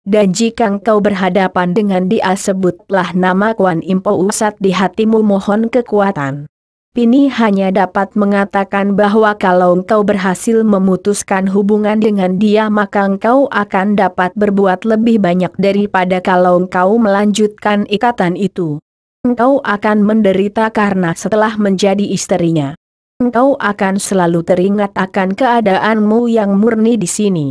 Dan jika engkau berhadapan dengan dia, sebutlah nama Kuan Im Pusat di hatimu, mohon kekuatan. Pini hanya dapat mengatakan bahwa kalau engkau berhasil memutuskan hubungan dengan dia, maka engkau akan dapat berbuat lebih banyak daripada kalau engkau melanjutkan ikatan itu. Engkau akan menderita karena setelah menjadi istrinya, engkau akan selalu teringat akan keadaanmu yang murni di sini.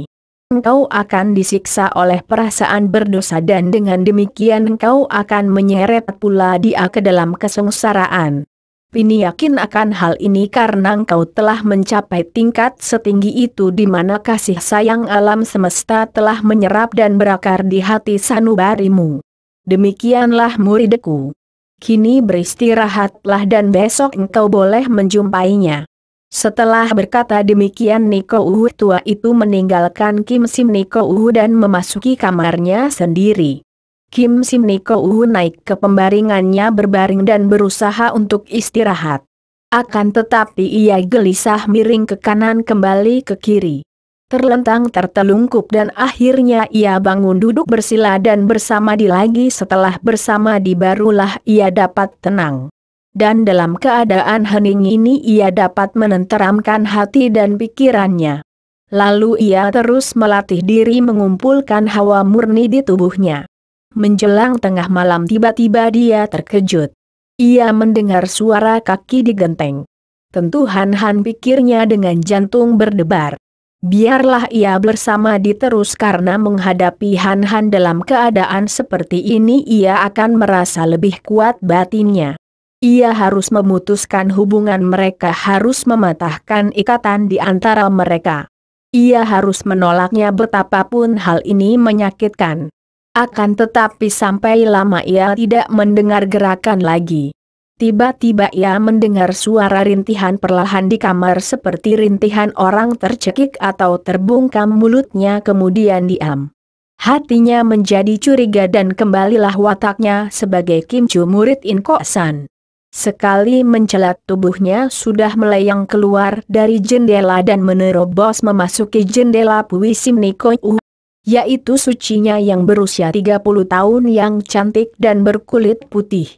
Engkau akan disiksa oleh perasaan berdosa dan dengan demikian engkau akan menyeret pula dia ke dalam kesengsaraan. Pini yakin akan hal ini karena engkau telah mencapai tingkat setinggi itu di mana kasih sayang alam semesta telah menyerap dan berakar di hati sanubarimu. Demikianlah muridku. Kini beristirahatlah dan besok engkau boleh menjumpainya. Setelah berkata demikian, Niko Uhu tua itu meninggalkan Kim Sim Niko Uhu dan memasuki kamarnya sendiri. Kim Sim Niko Uhu naik ke pembaringannya berbaring dan berusaha untuk istirahat. Akan tetapi ia gelisah miring ke kanan kembali ke kiri. Terlentang tertelungkup dan akhirnya ia bangun duduk bersila dan bersama lagi. Setelah bersama barulah ia dapat tenang. Dan dalam keadaan hening ini ia dapat menenteramkan hati dan pikirannya. Lalu ia terus melatih diri mengumpulkan hawa murni di tubuhnya. Menjelang tengah malam tiba-tiba dia terkejut. Ia mendengar suara kaki di genteng. Tentu Han-Han, pikirnya dengan jantung berdebar. Biarlah ia bersama terus karena menghadapi Han-Han dalam keadaan seperti ini ia akan merasa lebih kuat batinnya. Ia harus memutuskan hubungan mereka, harus mematahkan ikatan di antara mereka. Ia harus menolaknya betapapun hal ini menyakitkan. Akan tetapi sampai lama ia tidak mendengar gerakan lagi. Tiba-tiba ia mendengar suara rintihan perlahan di kamar seperti rintihan orang tercekik atau terbungkam mulutnya kemudian diam. Hatinya menjadi curiga dan kembalilah wataknya sebagai Kim Chu murid In Ko San. Sekali mencelat tubuhnya sudah melayang keluar dari jendela dan menerobos memasuki jendela Pui Sim Niko Uhu, yaitu sucinya yang berusia 30 tahun yang cantik dan berkulit putih.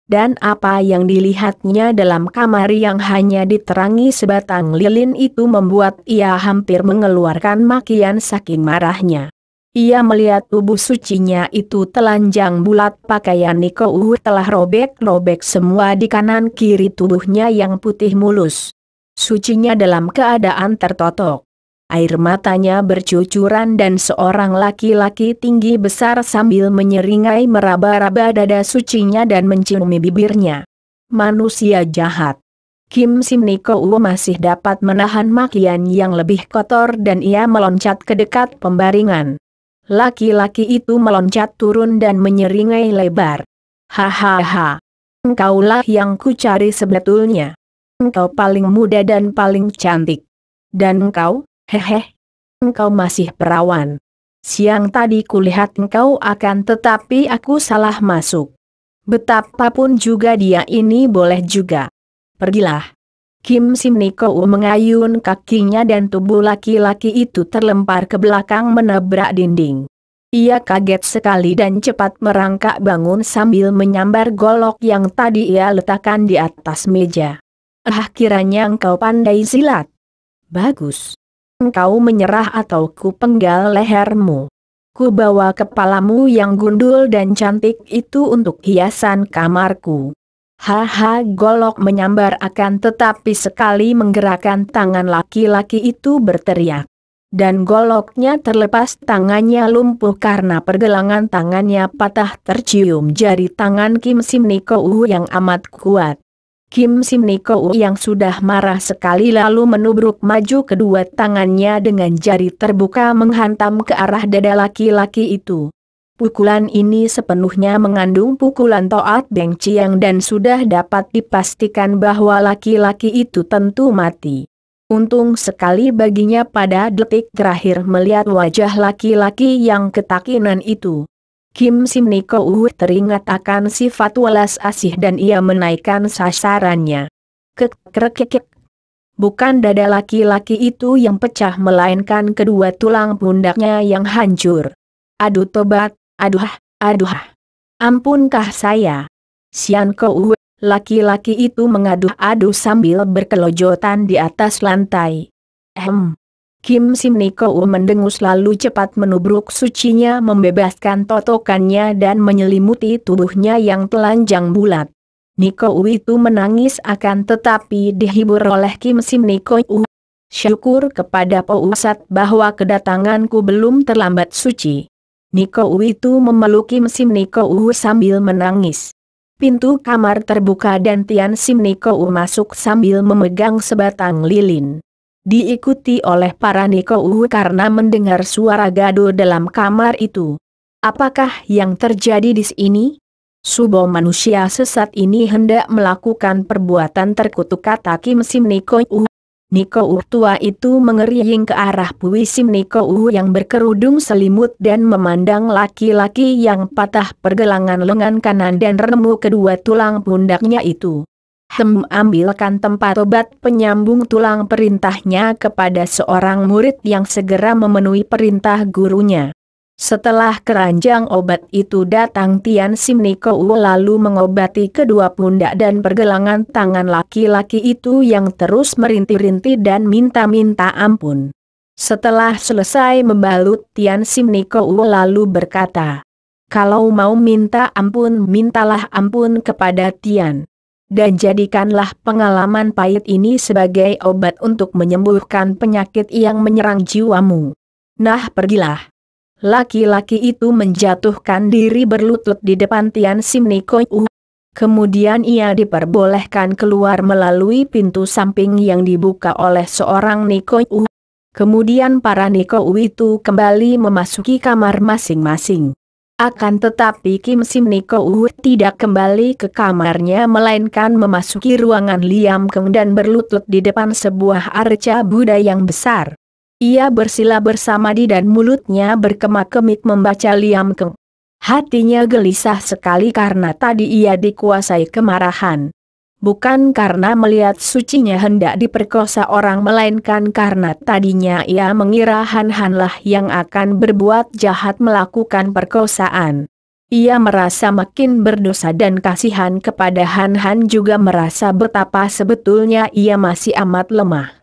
Dan apa yang dilihatnya dalam kamar yang hanya diterangi sebatang lilin itu membuat ia hampir mengeluarkan makian saking marahnya. Ia melihat tubuh sucinya itu telanjang bulat, pakaian Niko Uhu telah robek-robek semua di kanan kiri tubuhnya yang putih mulus. Sucinya dalam keadaan tertotok. Air matanya bercucuran dan seorang laki-laki tinggi besar sambil menyeringai meraba-raba dada sucinya dan menciumi bibirnya. Manusia jahat. Kim Sim Niko Uhu masih dapat menahan makian yang lebih kotor dan ia meloncat ke dekat pembaringan. Laki-laki itu meloncat turun dan menyeringai lebar. Hahaha. Engkaulah yang kucari sebetulnya. Engkau paling muda dan paling cantik. Dan engkau, hehe, engkau masih perawan. Siang tadi kulihat engkau akan tetapi aku salah masuk. Betapapun juga dia ini boleh juga. Pergilah. Kim Sim Niko Uhu mengayun kakinya dan tubuh laki-laki itu terlempar ke belakang menabrak dinding. Ia kaget sekali dan cepat merangkak bangun sambil menyambar golok yang tadi ia letakkan di atas meja. Kiranya engkau pandai silat. Bagus. Engkau menyerah atau ku penggal lehermu. Ku bawa kepalamu yang gundul dan cantik itu untuk hiasan kamarku. Haha, golok menyambar akan tetapi sekali menggerakkan tangan laki-laki itu berteriak. Dan goloknya terlepas, tangannya lumpuh karena pergelangan tangannya patah, tercium jari tangan Kim Sim Niko Uhu yang amat kuat. Kim Sim Niko Uhu yang sudah marah sekali lalu menubruk maju kedua tangannya dengan jari terbuka menghantam ke arah dada laki-laki itu. Pukulan ini sepenuhnya mengandung pukulan Toat Beng Chiang dan sudah dapat dipastikan bahwa laki-laki itu tentu mati. Untung sekali baginya pada detik terakhir melihat wajah laki-laki yang ketakinan itu. Kim Sim Niko Uhu teringat akan sifat welas asih dan ia menaikkan sasarannya. Kek. Bukan dada laki-laki itu yang pecah melainkan kedua tulang pundaknya yang hancur. Aduh tobat, aduh. Ampunkah saya? Sian Kou, laki-laki itu mengaduh-aduh sambil berkelojotan di atas lantai. Kim Sim Niko mendengus lalu cepat menubruk sucinya membebaskan totokannya dan menyelimuti tubuhnya yang telanjang bulat. Niko itu menangis akan tetapi dihibur oleh Kim Sim Niko. Syukur kepada Pusat bahwa kedatanganku belum terlambat suci. Niko itu memeluk Kim Sim Niko sambil menangis. Pintu kamar terbuka dan Tian Sim Niko masuk sambil memegang sebatang lilin. Diikuti oleh para Niko karena mendengar suara gaduh dalam kamar itu. Apakah yang terjadi di sini? Subo manusia sesat ini hendak melakukan perbuatan terkutuk, kata Kim Sim Niko. Niko tua itu mengeriing ke arah Pui Sim Niko yang berkerudung selimut dan memandang laki-laki yang patah pergelangan lengan kanan dan remuk kedua tulang pundaknya itu. Ambilkan tempat obat penyambung tulang, perintahnya kepada seorang murid yang segera memenuhi perintah gurunya. Setelah keranjang obat itu datang Tian Sim Niko lalu mengobati kedua pundak dan pergelangan tangan laki-laki itu yang terus merintih-rintih dan minta-minta ampun. Setelah selesai membalut Tian Sim Niko lalu berkata, "Kalau mau minta ampun mintalah ampun kepada Tian. Dan jadikanlah pengalaman pahit ini sebagai obat untuk menyembuhkan penyakit yang menyerang jiwamu. Nah pergilah." Laki-laki itu menjatuhkan diri berlutut di depan Tian Sim Niko. Kemudian ia diperbolehkan keluar melalui pintu samping yang dibuka oleh seorang Niko. Kemudian para Niko itu kembali memasuki kamar masing-masing. Akan tetapi Kim Sim Niko tidak kembali ke kamarnya melainkan memasuki ruangan Liam Keng dan berlutut di depan sebuah arca Buddha yang besar. Ia bersila bersamadi dan mulutnya berkemak-kemik membaca Liam Keng. Hatinya gelisah sekali karena tadi ia dikuasai kemarahan. Bukan karena melihat sucinya hendak diperkosa orang melainkan karena tadinya ia mengira Han Han lah yang akan berbuat jahat melakukan perkosaan. Ia merasa makin berdosa dan kasihan kepada Han Han juga merasa betapa sebetulnya ia masih amat lemah.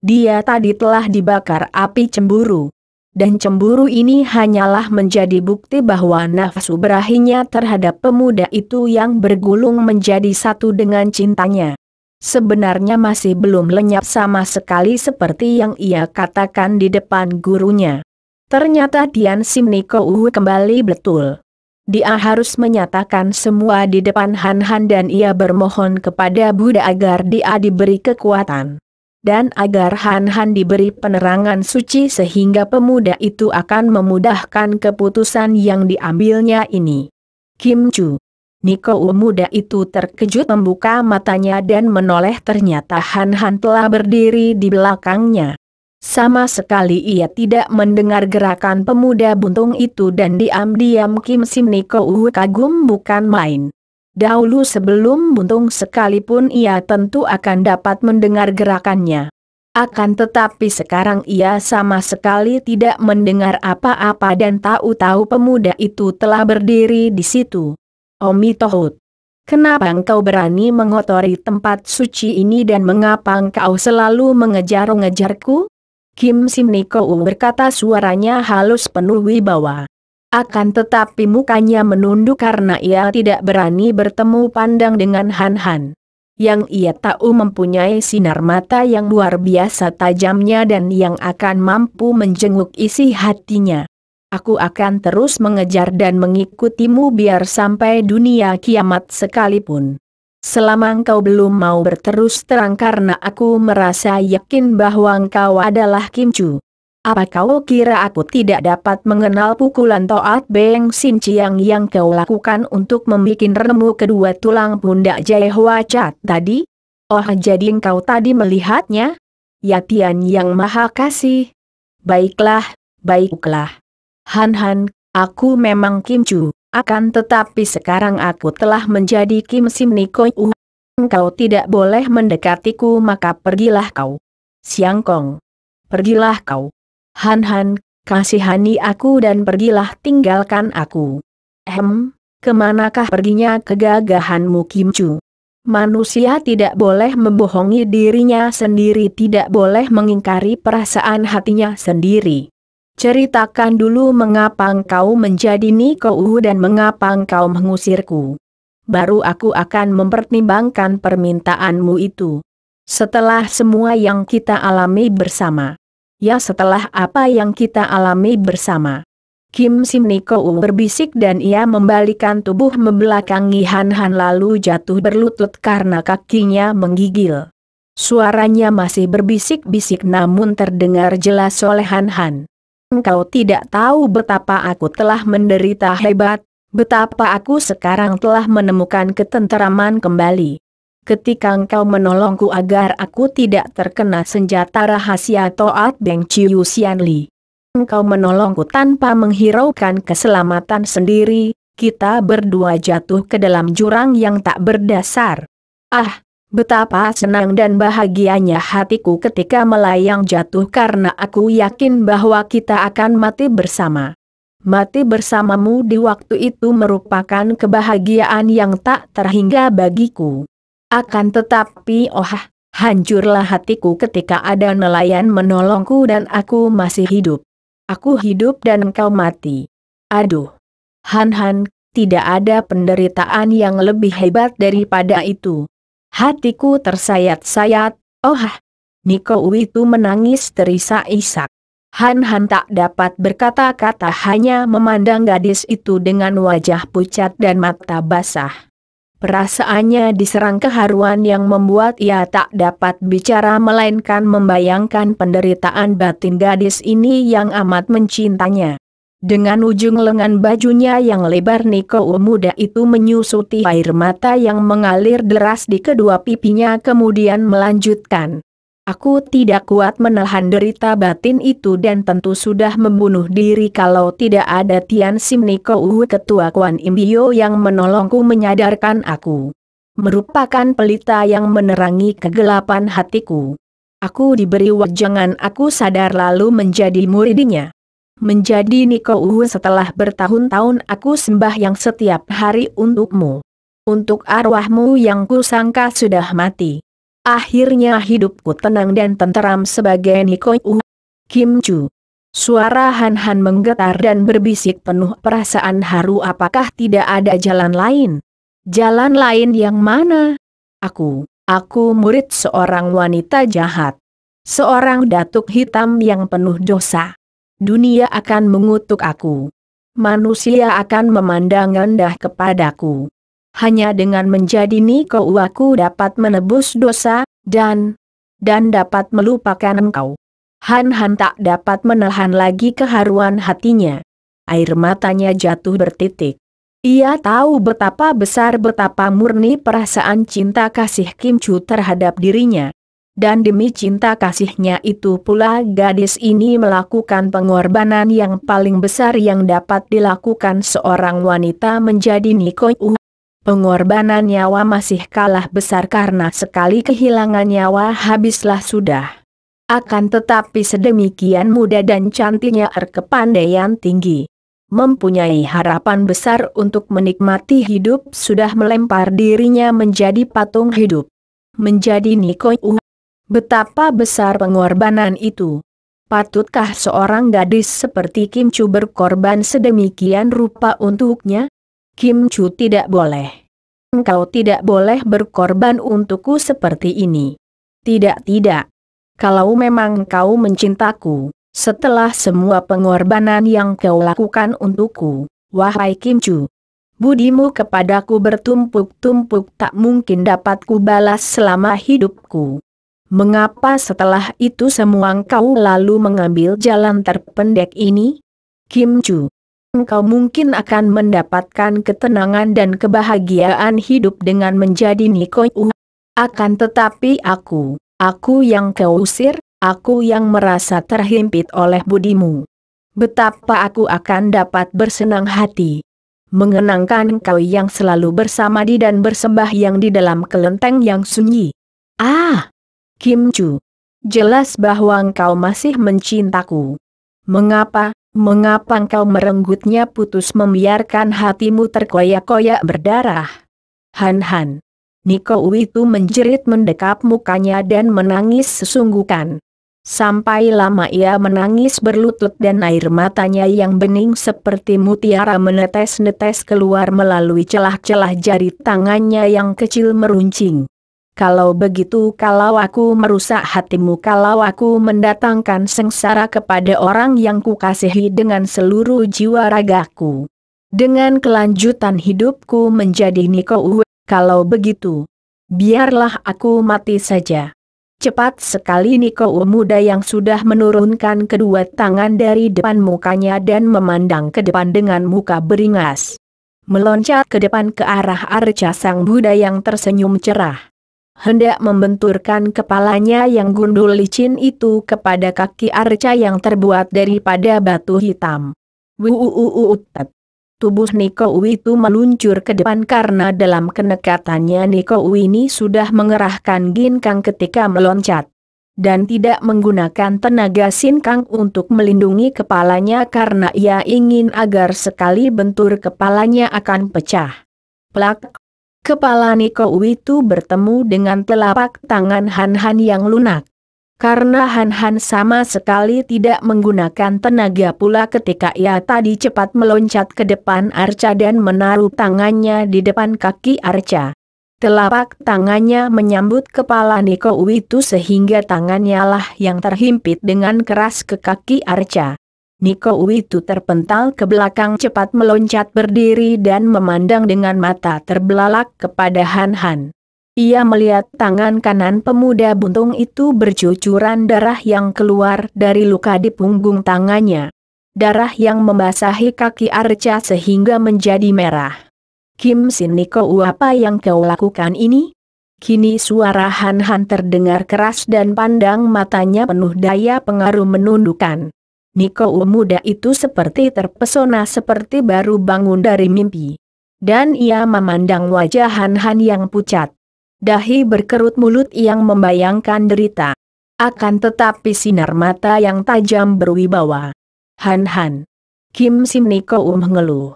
Dia tadi telah dibakar api cemburu. Dan cemburu ini hanyalah menjadi bukti bahwa nafsu berahinya terhadap pemuda itu yang bergulung menjadi satu dengan cintanya sebenarnya masih belum lenyap sama sekali seperti yang ia katakan di depan gurunya. Ternyata Tian Sim Niko kembali betul. Dia harus menyatakan semua di depan Han Han dan ia bermohon kepada Buddha agar dia diberi kekuatan. Dan agar Han Han diberi penerangan suci sehingga pemuda itu akan memudahkan keputusan yang diambilnya ini. Kim Chu. Niko muda itu terkejut membuka matanya dan menoleh, ternyata Han Han telah berdiri di belakangnya. Sama sekali ia tidak mendengar gerakan pemuda buntung itu dan diam-diam Kim Sim Niko kagum bukan main. Dahulu sebelum buntung sekalipun ia tentu akan dapat mendengar gerakannya. Akan tetapi sekarang ia sama sekali tidak mendengar apa-apa dan tahu-tahu pemuda itu telah berdiri di situ. Omi Tohut, kenapa engkau berani mengotori tempat suci ini dan mengapa engkau selalu mengejar-ngejarku? Kim Sim Niko berkata, suaranya halus penuh wibawa. Akan tetapi mukanya menunduk karena ia tidak berani bertemu pandang dengan Han Han. Yang ia tahu mempunyai sinar mata yang luar biasa tajamnya dan yang akan mampu menjenguk isi hatinya. Aku akan terus mengejar dan mengikutimu biar sampai dunia kiamat sekalipun. Selama engkau belum mau berterus terang karena aku merasa yakin bahwa engkau adalah Kim Chu. Apa kau kira aku tidak dapat mengenal pukulan Toat Beng Sin Chiang yang kau lakukan untuk membuat remuk kedua tulang pundak Jai Hua Cat tadi? Oh, jadi engkau tadi melihatnya? Ya Tian yang Maha Kasih. Baiklah, baiklah. Han Han, aku memang Kim Chu, akan tetapi sekarang aku telah menjadi Kim Sim Niko. Engkau tidak boleh mendekatiku maka pergilah kau. Siang Kong. Pergilah kau. Han Han, Kasihani aku dan pergilah tinggalkan aku. Kemanakah perginya kegagahanmu Kim Chu? Manusia tidak boleh membohongi dirinya sendiri, tidak boleh mengingkari perasaan hatinya sendiri. Ceritakan dulu mengapa engkau menjadi Niko dan mengapa engkau mengusirku. Baru aku akan mempertimbangkan permintaanmu itu. Setelah semua yang kita alami bersama. Ya, setelah apa yang kita alami bersama. Kim Sim Niko berbisik dan ia membalikkan tubuh membelakangi Han Han lalu jatuh berlutut karena kakinya menggigil. Suaranya masih berbisik-bisik namun terdengar jelas oleh Han Han. Engkau tidak tahu betapa aku telah menderita hebat, betapa aku sekarang telah menemukan ketenteraman kembali. Ketika engkau menolongku agar aku tidak terkena senjata rahasia Toat Beng Chiu Sian Li. Engkau menolongku tanpa menghiraukan keselamatan sendiri, kita berdua jatuh ke dalam jurang yang tak berdasar. Ah, betapa senang dan bahagianya hatiku ketika melayang jatuh karena aku yakin bahwa kita akan mati bersama. Mati bersamamu di waktu itu merupakan kebahagiaan yang tak terhingga bagiku. Akan tetapi hancurlah hatiku ketika ada nelayan menolongku dan aku masih hidup. Aku hidup dan engkau mati. Aduh. Han Han, tidak ada penderitaan yang lebih hebat daripada itu. Hatiku tersayat-sayat. Niko itu menangis terisak-isak. Han Han tak dapat berkata-kata, hanya memandang gadis itu dengan wajah pucat dan mata basah. Perasaannya diserang keharuan yang membuat ia tak dapat bicara melainkan membayangkan penderitaan batin gadis ini yang amat mencintanya. Dengan ujung lengan bajunya yang lebar Niko muda itu menyusuti air mata yang mengalir deras di kedua pipinya kemudian melanjutkan. Aku tidak kuat menahan derita batin itu dan tentu sudah membunuh diri kalau tidak ada Tian Sim Niko ketua Kwan Im Bio yang menolongku menyadarkan aku. Merupakan pelita yang menerangi kegelapan hatiku. Aku diberi wejangan aku sadar lalu menjadi muridnya. Menjadi Niko setelah bertahun-tahun aku sembahyang setiap hari untukmu. Untuk arwahmu yang kusangka sudah mati. Akhirnya hidupku tenang dan tenteram sebagai Niko Kim Chu. Suara Han Han menggetar dan berbisik penuh perasaan haru. Apakah tidak ada jalan lain? Jalan lain yang mana? Aku murid seorang wanita jahat. Seorang datuk hitam yang penuh dosa. Dunia akan mengutuk aku. Manusia akan memandang rendah kepadaku. Hanya dengan menjadi Niko aku dapat menebus dosa, dan dapat melupakan engkau. Han Han tak dapat menahan lagi keharuan hatinya. Air matanya jatuh bertitik. Ia tahu betapa besar betapa murni perasaan cinta kasih Kim Chu terhadap dirinya. Dan demi cinta kasihnya itu pula gadis ini melakukan pengorbanan yang paling besar yang dapat dilakukan seorang wanita menjadi Niko. Pengorbanan nyawa masih kalah besar karena sekali kehilangan nyawa habislah sudah. Akan tetapi sedemikian muda dan cantiknya berkepandaian tinggi. Mempunyai harapan besar untuk menikmati hidup sudah melempar dirinya menjadi patung hidup. Menjadi Niko. Betapa besar pengorbanan itu. Patutkah seorang gadis seperti Kim Chu berkorban sedemikian rupa untuknya? Kim Chu tidak boleh. Engkau tidak boleh berkorban untukku seperti ini. Tidak. Kalau memang engkau mencintaku, setelah semua pengorbanan yang kau lakukan untukku, wahai Kim Chu, budimu kepadaku bertumpuk-tumpuk tak mungkin dapat kubalas selama hidupku. Mengapa setelah itu semua engkau lalu mengambil jalan terpendek ini? Kim Chu, engkau mungkin akan mendapatkan ketenangan dan kebahagiaan hidup dengan menjadi Niko. Akan tetapi aku yang kau usir, aku yang merasa terhimpit oleh budimu. Betapa aku akan dapat bersenang hati mengenangkan engkau yang selalu bersamadi dan bersembahyang di dalam kelenteng yang sunyi. Kim Chu, jelas bahwa engkau masih mencintaku. Mengapa engkau merenggutnya putus membiarkan hatimu terkoyak-koyak berdarah? Han. Niko itu menjerit mendekap mukanya dan menangis sesungguhkan. Sampai lama ia menangis berlutut dan air matanya yang bening seperti mutiara menetes-netes keluar melalui celah-celah jari tangannya yang kecil meruncing. Kalau begitu, kalau aku merusak hatimu, kalau aku mendatangkan sengsara kepada orang yang kukasihi dengan seluruh jiwa ragaku, dengan kelanjutan hidupku menjadi Niko Uwe, kalau begitu, biarlah aku mati saja. Cepat sekali Niko Uwe muda yang sudah menurunkan kedua tangan dari depan mukanya dan memandang ke depan dengan muka beringas, meloncat ke depan ke arah Arca sang Buddha yang tersenyum cerah. Hendak membenturkan kepalanya yang gundul licin itu kepada kaki Arca yang terbuat daripada batu hitam. Tubuh Niko Uwe itu meluncur ke depan karena dalam kenekatannya Niko Uwe ini sudah mengerahkan ginkang ketika meloncat. Dan tidak menggunakan tenaga sinkang untuk melindungi kepalanya karena ia ingin agar sekali bentur kepalanya akan pecah. Plak! Kepala Niko Uwe itu bertemu dengan telapak tangan Han yang lunak. Karena Han sama sekali tidak menggunakan tenaga pula ketika ia tadi cepat meloncat ke depan Arca dan menaruh tangannya di depan kaki Arca. Telapak tangannya menyambut kepala Niko Uwe itu sehingga tangannya lah yang terhimpit dengan keras ke kaki Arca. Niko Uwe itu terpental ke belakang cepat meloncat berdiri dan memandang dengan mata terbelalak kepada Han. Ia melihat tangan kanan pemuda buntung itu bercucuran darah yang keluar dari luka di punggung tangannya. Darah yang membasahi kaki Arca sehingga menjadi merah. Kim Sin Niko Uwe, apa yang kau lakukan ini? Kini suara Han terdengar keras dan pandang matanya penuh daya pengaruh menundukkan. Niko Uwe muda itu seperti terpesona seperti baru bangun dari mimpi. Dan ia memandang wajah Han yang pucat. Dahi berkerut, mulut yang membayangkan derita. Akan tetapi sinar mata yang tajam berwibawa. Han. Kim Sim Niko Uwe mengeluh.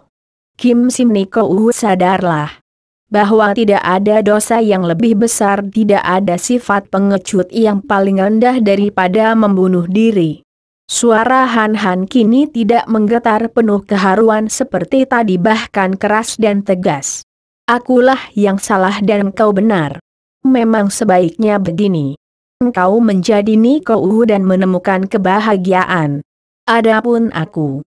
Kim Sim Niko Uwe, sadarlah bahwa tidak ada dosa yang lebih besar, tidak ada sifat pengecut yang paling rendah daripada membunuh diri. Suara Han kini tidak menggetar, penuh keharuan seperti tadi, bahkan keras dan tegas. Akulah yang salah dan engkau benar. Memang sebaiknya begini. Engkau menjadi Niko Uwe dan menemukan kebahagiaan. Adapun aku,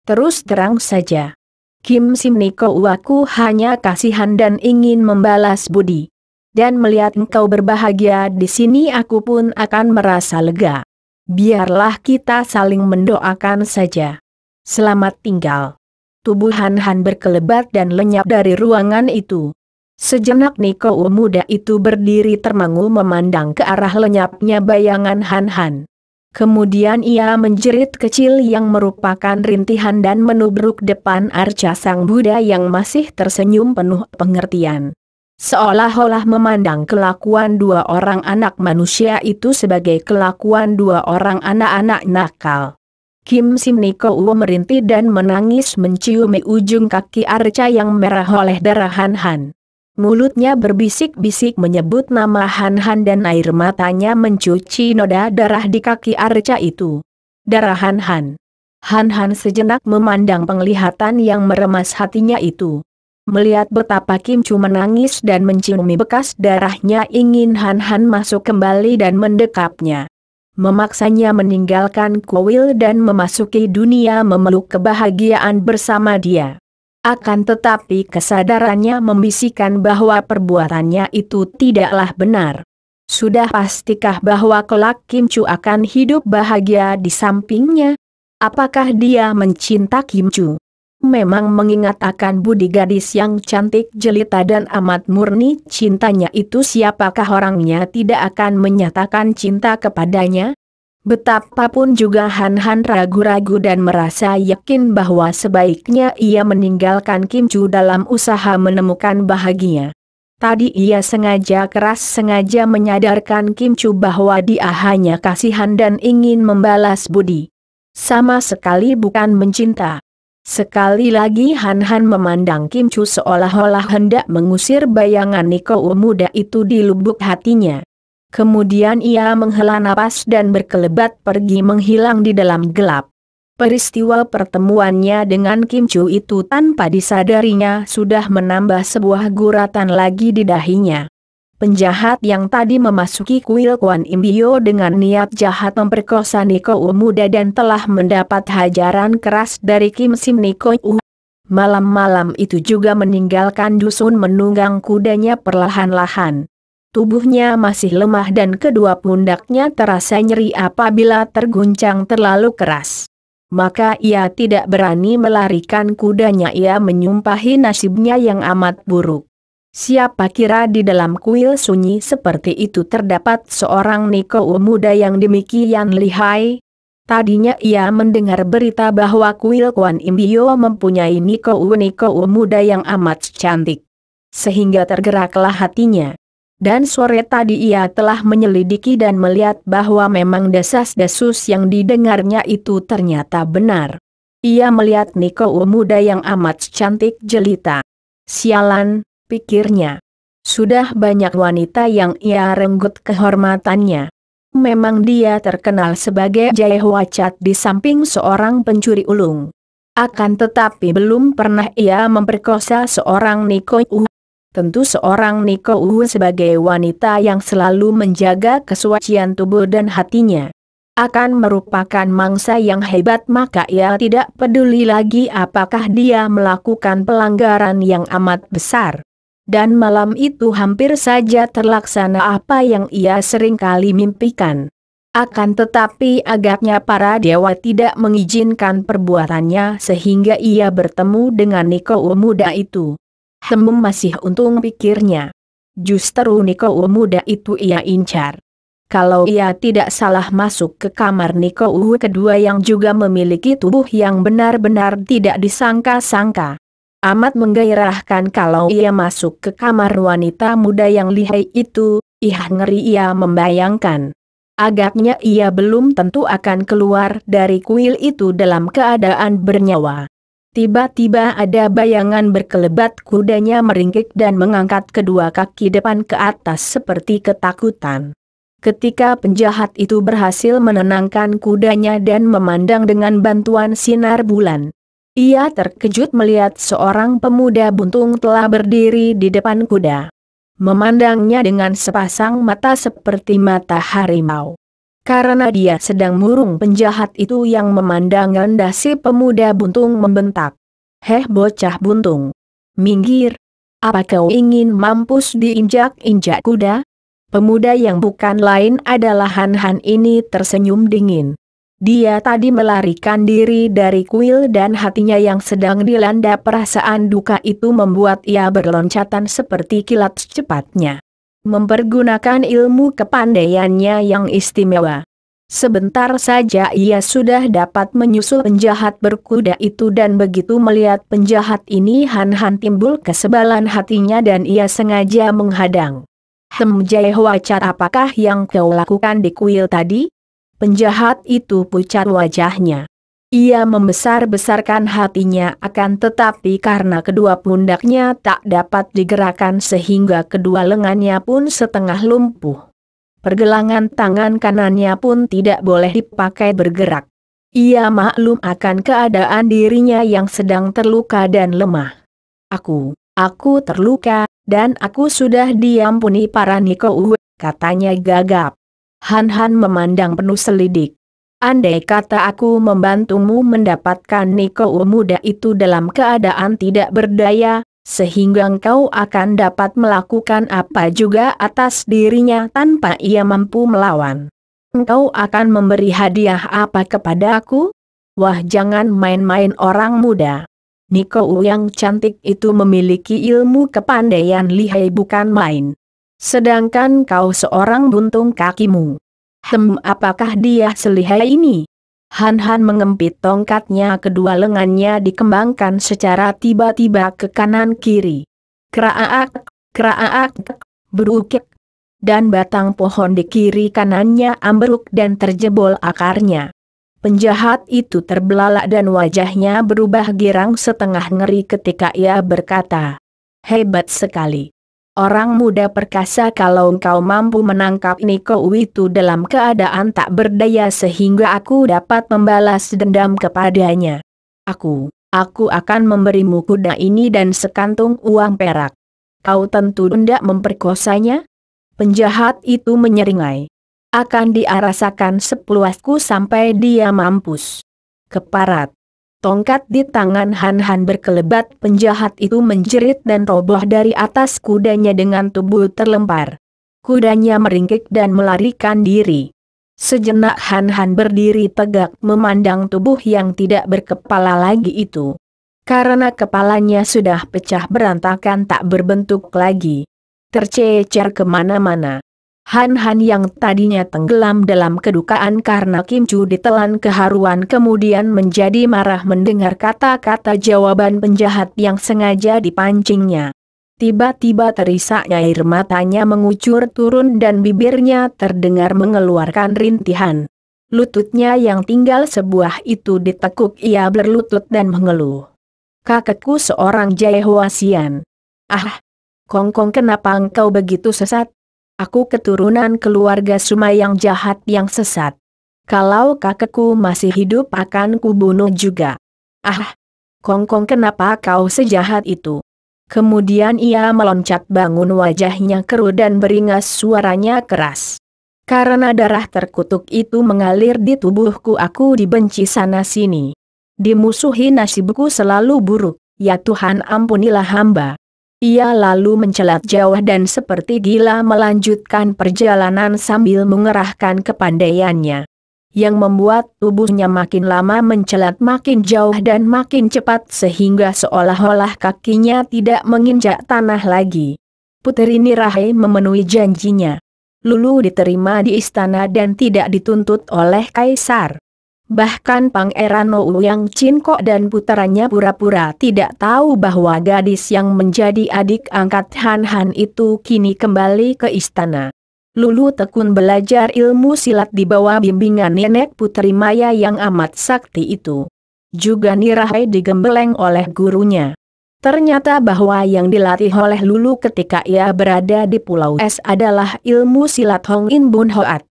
terus terang saja. Kim Sim Niko Uwe, aku hanya kasihan dan ingin membalas budi. Dan melihat engkau berbahagia di sini aku pun akan merasa lega. Biarlah kita saling mendoakan saja. Selamat tinggal. Tubuh Han berkelebat dan lenyap dari ruangan itu. Sejenak Niko Uwe muda itu berdiri termangu memandang ke arah lenyapnya bayangan Han. Kemudian ia menjerit kecil yang merupakan rintihan dan menubruk depan Arca sang Buddha yang masih tersenyum penuh pengertian. Seolah-olah memandang kelakuan dua orang anak manusia itu sebagai kelakuan dua orang anak-anak nakal. Kim Sim Niko Uwe merintih dan menangis menciumi ujung kaki Arca yang merah oleh darah Han. Mulutnya berbisik-bisik menyebut nama Han dan air matanya mencuci noda darah di kaki Arca itu. Darah Han. Han sejenak memandang penglihatan yang meremas hatinya itu. Melihat betapa Kim Chu menangis dan menciumi bekas darahnya, ingin Han masuk kembali dan mendekapnya. Memaksanya meninggalkan kuil dan memasuki dunia memeluk kebahagiaan bersama dia. Akan tetapi kesadarannya membisikkan bahwa perbuatannya itu tidaklah benar. Sudah pastikah bahwa kelak Kim Chu akan hidup bahagia di sampingnya? Apakah dia mencinta Kim Chu? Memang mengingat akan budi gadis yang cantik jelita dan amat murni cintanya itu, siapakah orangnya tidak akan menyatakan cinta kepadanya? Betapapun juga Han ragu-ragu dan merasa yakin bahwa sebaiknya ia meninggalkan Kim Chu dalam usaha menemukan bahagia. Tadi ia sengaja menyadarkan Kim Chu bahwa dia hanya kasihan dan ingin membalas budi. Sama sekali bukan mencinta. Sekali lagi Han Han memandang Kim Chu seolah-olah hendak mengusir bayangan Niko muda itu di lubuk hatinya. Kemudian ia menghela napas dan berkelebat pergi menghilang di dalam gelap. Peristiwa pertemuannya dengan Kim Chu itu tanpa disadarinya sudah menambah sebuah guratan lagi di dahinya. Penjahat yang tadi memasuki kuil Kuan Im Bio dengan niat jahat memperkosa Niko muda dan telah mendapat hajaran keras dari Kim Sim Niko. Malam-malam itu juga meninggalkan dusun menunggang kudanya perlahan-lahan. Tubuhnya masih lemah dan kedua pundaknya terasa nyeri apabila terguncang terlalu keras. Maka ia tidak berani melarikan kudanya. Ia menyumpahi nasibnya yang amat buruk. Siapa kira di dalam kuil sunyi seperti itu terdapat seorang Niko muda yang demikian lihai. Tadinya ia mendengar berita bahwa kuil Kuan Im Bio mempunyai Niko muda yang amat cantik. Sehingga tergeraklah hatinya. Dan sore tadi ia telah menyelidiki dan melihat bahwa memang desas-desus yang didengarnya itu ternyata benar. Ia melihat Niko muda yang amat cantik jelita. Sialan, pikirnya. Sudah banyak wanita yang ia renggut kehormatannya. Memang dia terkenal sebagai Jaehwacat di samping seorang pencuri ulung. Akan tetapi belum pernah ia memperkosa seorang Niko. Tentu seorang Niko sebagai wanita yang selalu menjaga kesucian tubuh dan hatinya akan merupakan mangsa yang hebat, maka ia tidak peduli lagi apakah dia melakukan pelanggaran yang amat besar. Dan malam itu hampir saja terlaksana apa yang ia seringkali mimpikan. Akan tetapi agaknya para dewa tidak mengizinkan perbuatannya sehingga ia bertemu dengan Niko muda itu. Masih untung, pikirnya. Justru Niko muda itu ia incar. Kalau ia tidak salah masuk ke kamar Niko kedua yang juga memiliki tubuh yang benar-benar tidak disangka-sangka. Amat menggairahkan kalau ia masuk ke kamar wanita muda yang lihai itu, ngeri ia membayangkan. Agaknya ia belum tentu akan keluar dari kuil itu dalam keadaan bernyawa. Tiba-tiba ada bayangan berkelebat, kudanya meringkik dan mengangkat kedua kaki depan ke atas seperti ketakutan. Ketika penjahat itu berhasil menenangkan kudanya dan memandang dengan bantuan sinar bulan, ia terkejut melihat seorang pemuda buntung telah berdiri di depan kuda. Memandangnya dengan sepasang mata seperti mata harimau. Karena dia sedang murung, penjahat itu yang memandang rendah si pemuda buntung membentak. "Heh bocah buntung! Minggir! Apa kau ingin mampus diinjak-injak kuda?" Pemuda yang bukan lain adalah Han Han ini tersenyum dingin. Dia tadi melarikan diri dari kuil dan hatinya yang sedang dilanda perasaan duka itu membuat ia berloncatan seperti kilat cepatnya. Mempergunakan ilmu kepandaiannya yang istimewa. Sebentar saja ia sudah dapat menyusul penjahat berkuda itu dan begitu melihat penjahat ini Han Han timbul kesebalan hatinya dan ia sengaja menghadang. Jaehwacat, apakah yang kau lakukan di kuil tadi?" Penjahat itu pucat wajahnya. Ia membesar-besarkan hatinya, akan tetapi karena kedua pundaknya tak dapat digerakkan sehingga kedua lengannya pun setengah lumpuh. Pergelangan tangan kanannya pun tidak boleh dipakai bergerak. Ia maklum akan keadaan dirinya yang sedang terluka dan lemah. Aku terluka, dan aku sudah diampuni para Niko, katanya gagap. Han Han memandang penuh selidik. "Andai kata aku membantumu mendapatkan Niko muda itu dalam keadaan tidak berdaya, sehingga engkau akan dapat melakukan apa juga atas dirinya tanpa ia mampu melawan. Engkau akan memberi hadiah apa kepada aku? Wah, jangan main-main orang muda. Niko yang cantik itu memiliki ilmu kepandaian lihai bukan main. Sedangkan kau seorang buntung kakimu. Apakah dia selihai ini?" Han Han mengempit tongkatnya, kedua lengannya dikembangkan secara tiba-tiba ke kanan kiri. Kraak, kraak, berukik. Dan batang pohon di kiri kanannya ambruk dan terjebol akarnya. Penjahat itu terbelalak dan wajahnya berubah girang setengah ngeri ketika ia berkata, "Hebat sekali. Orang muda perkasa, kalau engkau mampu menangkap Niko itu dalam keadaan tak berdaya sehingga aku dapat membalas dendam kepadanya. Aku akan memberimu kuda ini dan sekantung uang perak. Kau tentu hendak memperkosanya?" Penjahat itu menyeringai. "Akan dia rasakan sepuasku sampai dia mampus." Keparat. Tongkat di tangan Han Han berkelebat, penjahat itu menjerit dan roboh dari atas kudanya dengan tubuh terlempar. Kudanya meringkik dan melarikan diri. Sejenak Han Han berdiri tegak memandang tubuh yang tidak berkepala lagi itu. Karena kepalanya sudah pecah berantakan tak berbentuk lagi. Tercecer kemana-mana. Han Han yang tadinya tenggelam dalam kedukaan karena Kim Chu ditelan keharuan kemudian menjadi marah mendengar kata-kata jawaban penjahat yang sengaja dipancingnya. Tiba-tiba terisak air matanya mengucur turun dan bibirnya terdengar mengeluarkan rintihan. Lututnya yang tinggal sebuah itu ditekuk, ia berlutut dan mengeluh. "Kakekku seorang Jaihwasian. Ah, Kongkong, kenapa engkau begitu sesat? Aku keturunan keluarga Suma yang jahat yang sesat. Kalau kakekku masih hidup akan kubunuh juga." "Ah, Kongkong, kenapa kau sejahat itu?" Kemudian ia meloncat bangun, wajahnya keruh dan beringas, suaranya keras. "Karena darah terkutuk itu mengalir di tubuhku, aku dibenci sana-sini. Dimusuhi, nasibku selalu buruk, ya Tuhan ampunilah hamba." Ia lalu mencelat jauh dan seperti gila melanjutkan perjalanan sambil mengerahkan kepandaiannya. Yang membuat tubuhnya makin lama mencelat makin jauh dan makin cepat sehingga seolah-olah kakinya tidak menginjak tanah lagi. Puteri Nirahai memenuhi janjinya. Lulu diterima di istana dan tidak dituntut oleh kaisar. Bahkan Pangeran Ouyang Cinkok dan puteranya pura-pura tidak tahu bahwa gadis yang menjadi adik angkat Han Han itu kini kembali ke istana. Lulu tekun belajar ilmu silat di bawah bimbingan nenek Puteri Maya yang amat sakti itu. Juga Nirahai digembeleng oleh gurunya. Ternyata bahwa yang dilatih oleh Lulu ketika ia berada di Pulau Es adalah ilmu silat Hong In Bun Hoat.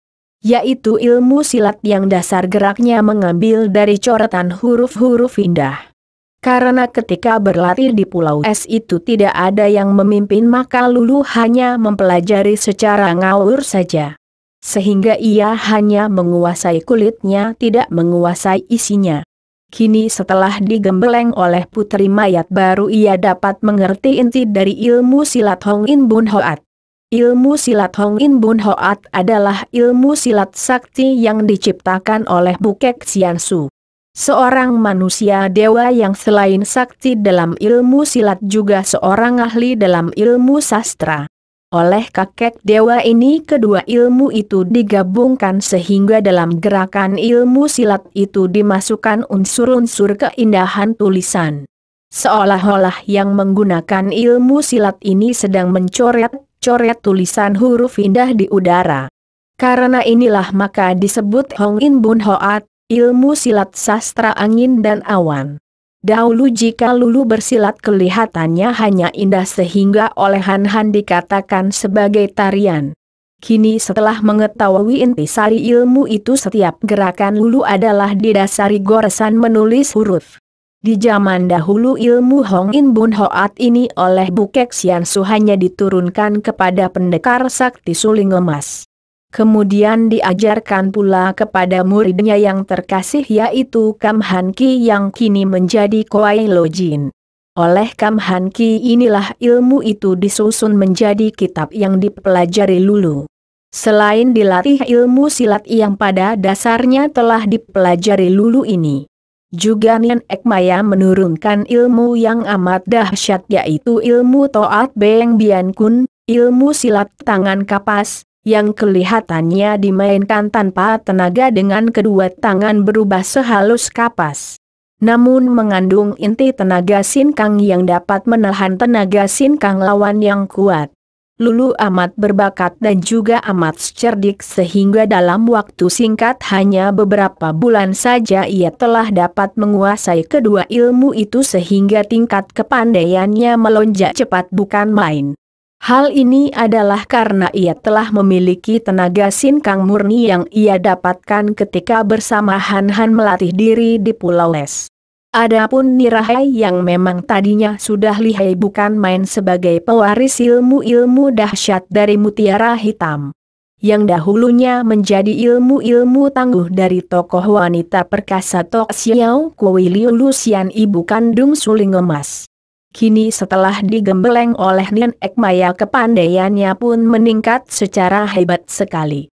Yaitu ilmu silat yang dasar geraknya mengambil dari coretan huruf-huruf indah. Karena ketika berlatih di Pulau Es itu tidak ada yang memimpin, maka Lulu hanya mempelajari secara ngawur saja. Sehingga ia hanya menguasai kulitnya, tidak menguasai isinya. Kini setelah digembeleng oleh Puteri Mayat baru ia dapat mengerti inti dari ilmu silat Hong In Bun Hoat. Ilmu silat Hong In Bun Hoat adalah ilmu silat sakti yang diciptakan oleh Bukek Xiansu. Seorang manusia dewa yang selain sakti dalam ilmu silat juga seorang ahli dalam ilmu sastra. Oleh kakek dewa ini kedua ilmu itu digabungkan sehingga dalam gerakan ilmu silat itu dimasukkan unsur-unsur keindahan tulisan. Seolah-olah yang menggunakan ilmu silat ini sedang mencoret tulisan huruf indah di udara. Karena inilah maka disebut Hong In Bun Hoat, ilmu silat sastra angin dan awan. Dahulu jika Lulu bersilat kelihatannya hanya indah sehingga oleh Han Han dikatakan sebagai tarian. Kini setelah mengetahui intisari ilmu itu, setiap gerakan Lulu adalah didasari goresan menulis huruf. Di zaman dahulu ilmu Hong In Bun Hoat ini oleh Bukek Xiansu hanya diturunkan kepada pendekar sakti suling emas. Kemudian diajarkan pula kepada muridnya yang terkasih yaitu Kam Han Ki yang kini menjadi Kuai Lo Jin. Oleh Kam Han Ki inilah ilmu itu disusun menjadi kitab yang dipelajari Lulu. Selain dilatih ilmu silat yang pada dasarnya telah dipelajari Lulu ini, juga Nien Ek Maya menurunkan ilmu yang amat dahsyat yaitu ilmu Toat Beng Bian Kun, ilmu silat tangan kapas, yang kelihatannya dimainkan tanpa tenaga dengan kedua tangan berubah sehalus kapas. Namun mengandung inti tenaga sinkang yang dapat menahan tenaga sinkang lawan yang kuat. Lulu amat berbakat dan juga amat cerdik sehingga dalam waktu singkat hanya beberapa bulan saja ia telah dapat menguasai kedua ilmu itu sehingga tingkat kepandaiannya melonjak cepat bukan main. Hal ini adalah karena ia telah memiliki tenaga sinkang murni yang ia dapatkan ketika bersama Han Han melatih diri di Pulau Les. Adapun Nirahai yang memang tadinya sudah lihai bukan main sebagai pewaris ilmu-ilmu dahsyat dari Mutiara Hitam, yang dahulunya menjadi ilmu-ilmu tangguh dari tokoh wanita perkasa Tok Xiao Kui Liu Lucian ibu kandung Suling Emas. Kini setelah digembeleng oleh Nen Ek Maya kepandaiannya pun meningkat secara hebat sekali.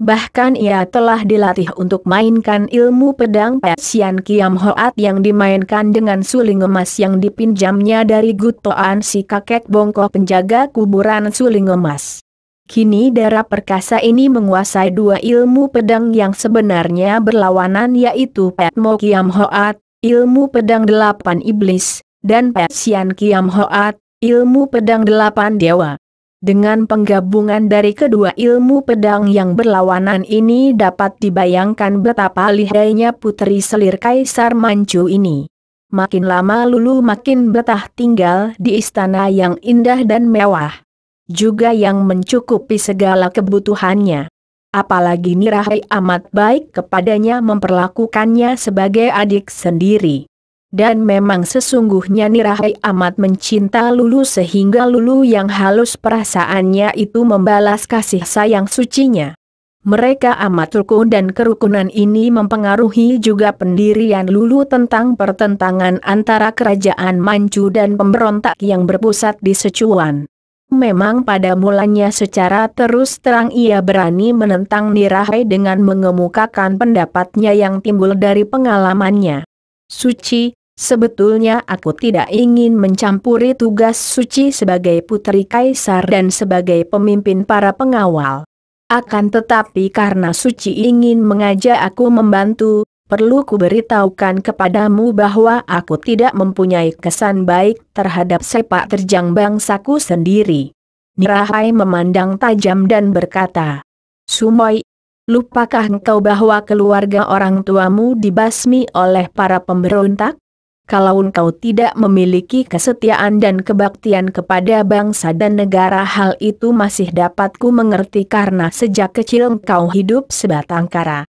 Bahkan ia telah dilatih untuk mainkan ilmu pedang Pasian Kiam Hoat yang dimainkan dengan suling emas yang dipinjamnya dari Gutoan si kakek bongkok penjaga kuburan suling emas. Kini Dara perkasa ini menguasai dua ilmu pedang yang sebenarnya berlawanan yaitu Patmo Kiam Hoat, ilmu pedang 8 iblis, dan Pasian Kiam Hoat, ilmu pedang 8 dewa. Dengan penggabungan dari kedua ilmu pedang yang berlawanan ini dapat dibayangkan betapa lihainya putri selir Kaisar Manchu ini. Makin lama Lulu makin betah tinggal di istana yang indah dan mewah, juga yang mencukupi segala kebutuhannya. Apalagi Nirahai amat baik kepadanya memperlakukannya sebagai adik sendiri. Dan memang sesungguhnya Nirahai amat mencinta Lulu sehingga Lulu yang halus perasaannya itu membalas kasih sayang sucinya. Mereka amat rukun dan kerukunan ini mempengaruhi juga pendirian Lulu tentang pertentangan antara kerajaan Manchu dan pemberontak yang berpusat di Sichuan. Memang pada mulanya secara terus terang ia berani menentang Nirahai dengan mengemukakan pendapatnya yang timbul dari pengalamannya. Suci, sebetulnya aku tidak ingin mencampuri tugas Suci sebagai putri kaisar dan sebagai pemimpin para pengawal. Akan tetapi karena Suci ingin mengajak aku membantu, perlu ku beritahukan kepadamu bahwa aku tidak mempunyai kesan baik terhadap sepak terjang bangsaku sendiri. Nirahai memandang tajam dan berkata, Sumoy, lupakah engkau bahwa keluarga orang tuamu dibasmi oleh para pemberontak? Kalau engkau tidak memiliki kesetiaan dan kebaktian kepada bangsa dan negara hal itu masih dapat ku mengerti karena sejak kecil engkau hidup sebatang kara.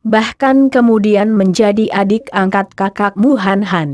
Bahkan kemudian menjadi adik angkat kakakmu Han Han.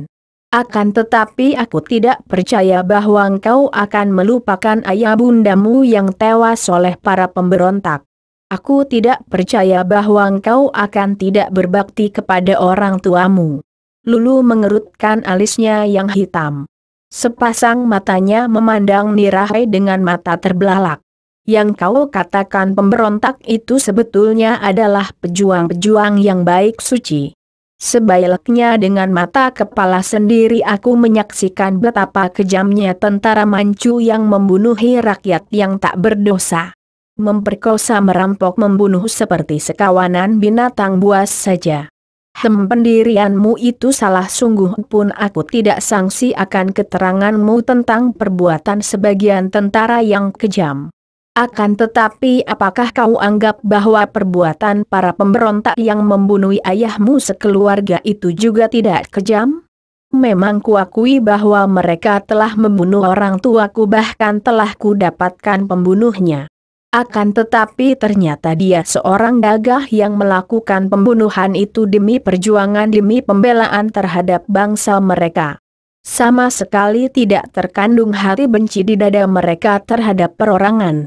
Akan tetapi aku tidak percaya bahwa engkau akan melupakan ayah bundamu yang tewas oleh para pemberontak. Aku tidak percaya bahwa engkau akan tidak berbakti kepada orang tuamu. Lulu mengerutkan alisnya yang hitam. Sepasang matanya memandang Nirahai dengan mata terbelalak. Yang kau katakan pemberontak itu sebetulnya adalah pejuang-pejuang yang baik Suci. Sebaliknya dengan mata kepala sendiri aku menyaksikan betapa kejamnya tentara Manchu yang membunuhi rakyat yang tak berdosa. Memperkosa, merampok, membunuh seperti sekawanan binatang buas saja. Pendirianmu itu salah sungguh pun aku tidak sangsi akan keteranganmu tentang perbuatan sebagian tentara yang kejam. Akan tetapi apakah kau anggap bahwa perbuatan para pemberontak yang membunuh ayahmu sekeluarga itu juga tidak kejam? Memang kuakui bahwa mereka telah membunuh orang tuaku bahkan telah kudapatkan pembunuhnya. Akan tetapi ternyata dia seorang gagah yang melakukan pembunuhan itu demi perjuangan demi pembelaan terhadap bangsa mereka. Sama sekali tidak terkandung hati benci di dada mereka terhadap perorangan.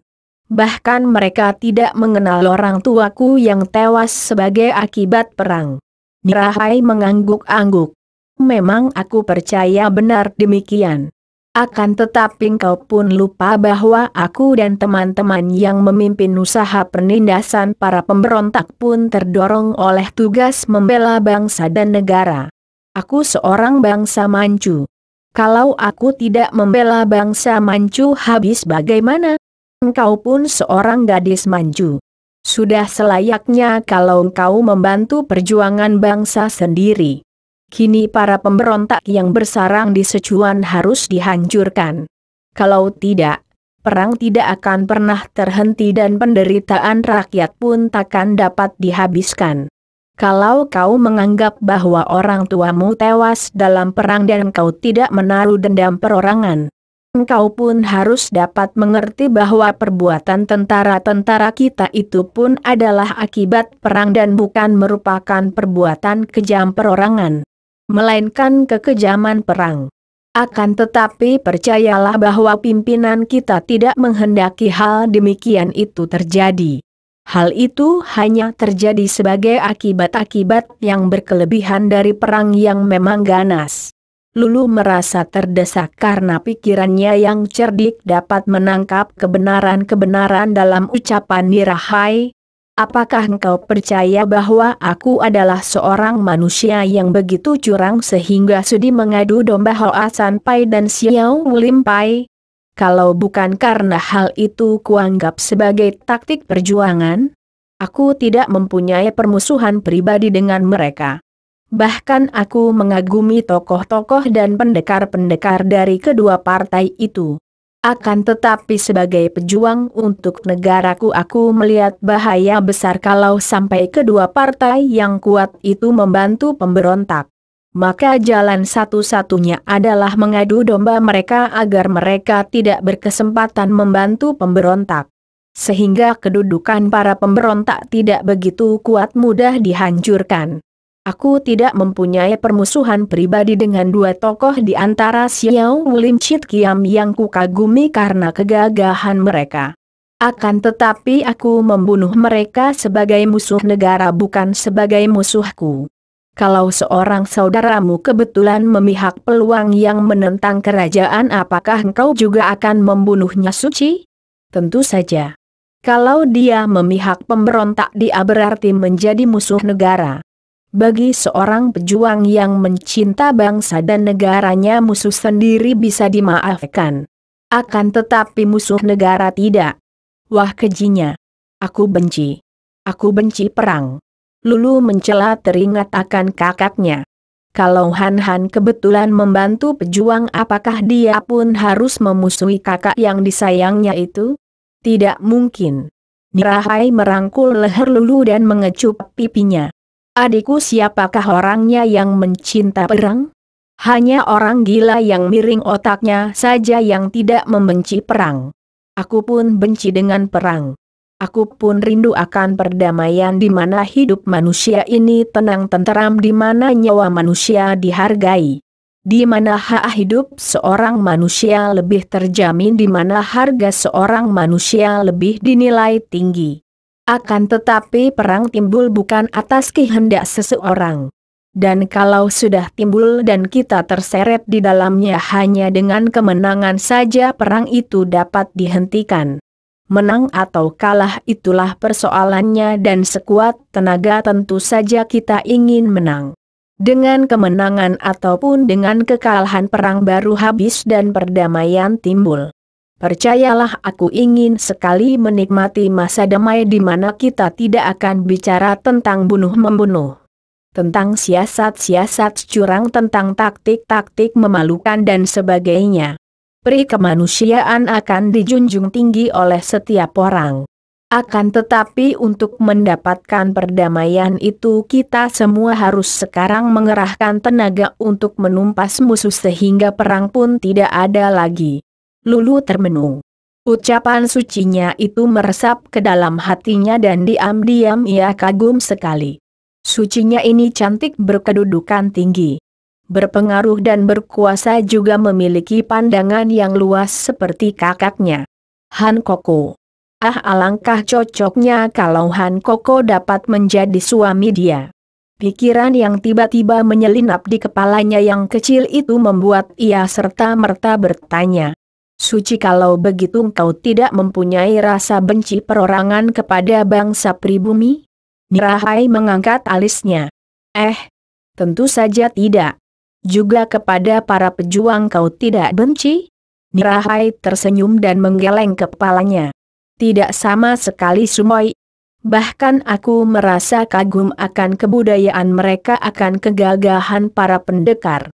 Bahkan mereka tidak mengenal orang tuaku yang tewas sebagai akibat perang. Nirahai mengangguk-angguk. Memang aku percaya benar demikian. Akan tetapi engkau pun lupa bahwa aku dan teman-teman yang memimpin usaha penindasan para pemberontak pun terdorong oleh tugas membela bangsa dan negara. Aku seorang bangsa Manchu. Kalau aku tidak membela bangsa Manchu habis bagaimana? Engkau pun seorang gadis Manchu. Sudah selayaknya kalau engkau membantu perjuangan bangsa sendiri. Kini para pemberontak yang bersarang di Sichuan harus dihancurkan. Kalau tidak, perang tidak akan pernah terhenti dan penderitaan rakyat pun takkan dapat dihabiskan. Kalau kau menganggap bahwa orang tuamu tewas dalam perang dan kau tidak menaruh dendam perorangan, engkau pun harus dapat mengerti bahwa perbuatan tentara-tentara kita itu pun adalah akibat perang dan bukan merupakan perbuatan kejam perorangan, melainkan kekejaman perang. Akan tetapi percayalah bahwa pimpinan kita tidak menghendaki hal demikian itu terjadi. Hal itu hanya terjadi sebagai akibat-akibat yang berkelebihan dari perang yang memang ganas. Lulu merasa terdesak karena pikirannya yang cerdik dapat menangkap kebenaran-kebenaran dalam ucapan Nirahai. Apakah engkau percaya bahwa aku adalah seorang manusia yang begitu curang sehingga sudi mengadu domba Hoa San Pai dan Xiao Lim Pai? Kalau bukan karena hal itu kuanggap sebagai taktik perjuangan, aku tidak mempunyai permusuhan pribadi dengan mereka. Bahkan aku mengagumi tokoh-tokoh dan pendekar-pendekar dari kedua partai itu. Akan tetapi sebagai pejuang untuk negaraku aku melihat bahaya besar kalau sampai kedua partai yang kuat itu membantu pemberontak. Maka jalan satu-satunya adalah mengadu domba mereka agar mereka tidak berkesempatan membantu pemberontak. Sehingga kedudukan para pemberontak tidak begitu kuat mudah dihancurkan. Aku tidak mempunyai permusuhan pribadi dengan dua tokoh di antara Xiao Lim Chit Kiam yang kukagumi karena kegagahan mereka. Akan tetapi aku membunuh mereka sebagai musuh negara bukan sebagai musuhku. Kalau seorang saudaramu kebetulan memihak peluang yang menentang kerajaan, apakah engkau juga akan membunuhnya, Suci? Tentu saja. Kalau dia memihak pemberontak, dia berarti menjadi musuh negara. Bagi seorang pejuang yang mencinta bangsa dan negaranya, musuh sendiri bisa dimaafkan. Akan tetapi musuh negara tidak. Wah, kejinya. Aku benci. Aku benci perang. Lulu mencela teringat akan kakaknya. Kalau Han Han kebetulan membantu pejuang, apakah dia pun harus memusuhi kakak yang disayangnya itu? Tidak mungkin. Nirahai merangkul leher Lulu dan mengecup pipinya. Adikku, siapakah orangnya yang mencinta perang? Hanya orang gila yang miring otaknya saja yang tidak membenci perang. Aku pun benci dengan perang. Aku pun rindu akan perdamaian di mana hidup manusia ini tenang tenteram, di mana nyawa manusia dihargai. Di mana hak hidup seorang manusia lebih terjamin, di mana harga seorang manusia lebih dinilai tinggi. Akan tetapi perang timbul bukan atas kehendak seseorang. Dan kalau sudah timbul dan kita terseret di dalamnya, hanya dengan kemenangan saja perang itu dapat dihentikan. Menang atau kalah itulah persoalannya, dan sekuat tenaga tentu saja kita ingin menang. Dengan kemenangan ataupun dengan kekalahan, perang baru habis dan perdamaian timbul. Percayalah, aku ingin sekali menikmati masa damai di mana kita tidak akan bicara tentang bunuh-membunuh, tentang siasat-siasat curang, tentang taktik-taktik memalukan dan sebagainya. Peri kemanusiaan akan dijunjung tinggi oleh setiap orang. Akan tetapi untuk mendapatkan perdamaian itu, kita semua harus sekarang mengerahkan tenaga untuk menumpas musuh sehingga perang pun tidak ada lagi. Lulu termenung. Ucapan sucinya itu meresap ke dalam hatinya dan diam-diam ia kagum sekali. Sucinya ini cantik, berkedudukan tinggi, berpengaruh dan berkuasa, juga memiliki pandangan yang luas seperti kakaknya, Han Koko. Alangkah cocoknya kalau Han Koko dapat menjadi suami dia. Pikiran yang tiba-tiba menyelinap di kepalanya yang kecil itu membuat ia serta-merta bertanya, Suci, kalau begitu engkau tidak mempunyai rasa benci perorangan kepada bangsa pribumi? Nirahai mengangkat alisnya. Tentu saja tidak. Juga kepada para pejuang kau tidak benci? Nirahai tersenyum dan menggeleng kepalanya. Tidak sama sekali, Sumoy. Bahkan aku merasa kagum akan kebudayaan mereka, akan kegagahan para pendekar.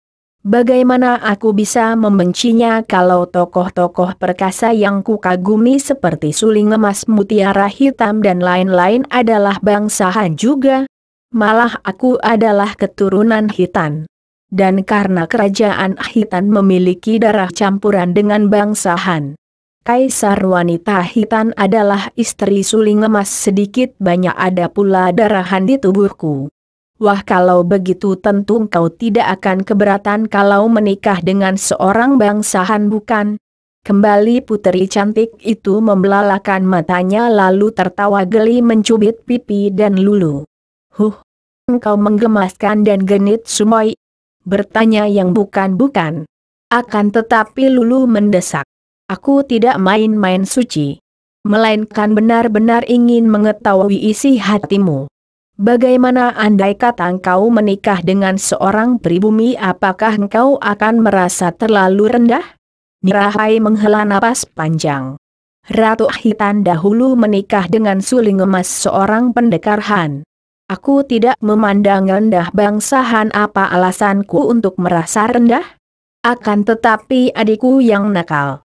Bagaimana aku bisa membencinya kalau tokoh-tokoh perkasa yang kukagumi seperti Suling Emas Mutiara Hitam dan lain-lain adalah bangsa Han juga? Malah aku adalah keturunan Hitan. Dan karena kerajaan Hitan memiliki darah campuran dengan bangsa Han, Kaisar wanita Hitan adalah istri Suling Emas, sedikit banyak ada pula darah Han di tubuhku. Wah, kalau begitu tentu engkau tidak akan keberatan kalau menikah dengan seorang bangsa Han, bukan? Kembali puteri cantik itu membelalakan matanya lalu tertawa geli mencubit pipi dan lulu. Engkau menggemaskan dan genit Sumoy? Bertanya yang bukan-bukan. Akan tetapi lulu mendesak. Aku tidak main-main suci, melainkan benar-benar ingin mengetahui isi hatimu. Bagaimana andai kata engkau menikah dengan seorang pribumi, apakah engkau akan merasa terlalu rendah? Nirahai menghela napas panjang. Ratu Hitan dahulu menikah dengan Suling Emas, seorang pendekar Han. Aku tidak memandang rendah bangsa Han, apa alasanku untuk merasa rendah? Akan tetapi adikku yang nakal,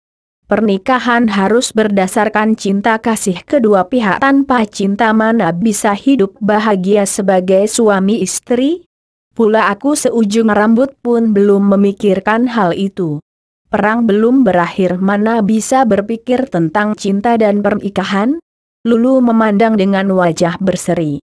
pernikahan harus berdasarkan cinta kasih kedua pihak. Tanpa cinta mana bisa hidup bahagia sebagai suami istri? Pula aku seujung rambut pun belum memikirkan hal itu. Perang belum berakhir, mana bisa berpikir tentang cinta dan pernikahan? Lulu memandang dengan wajah berseri.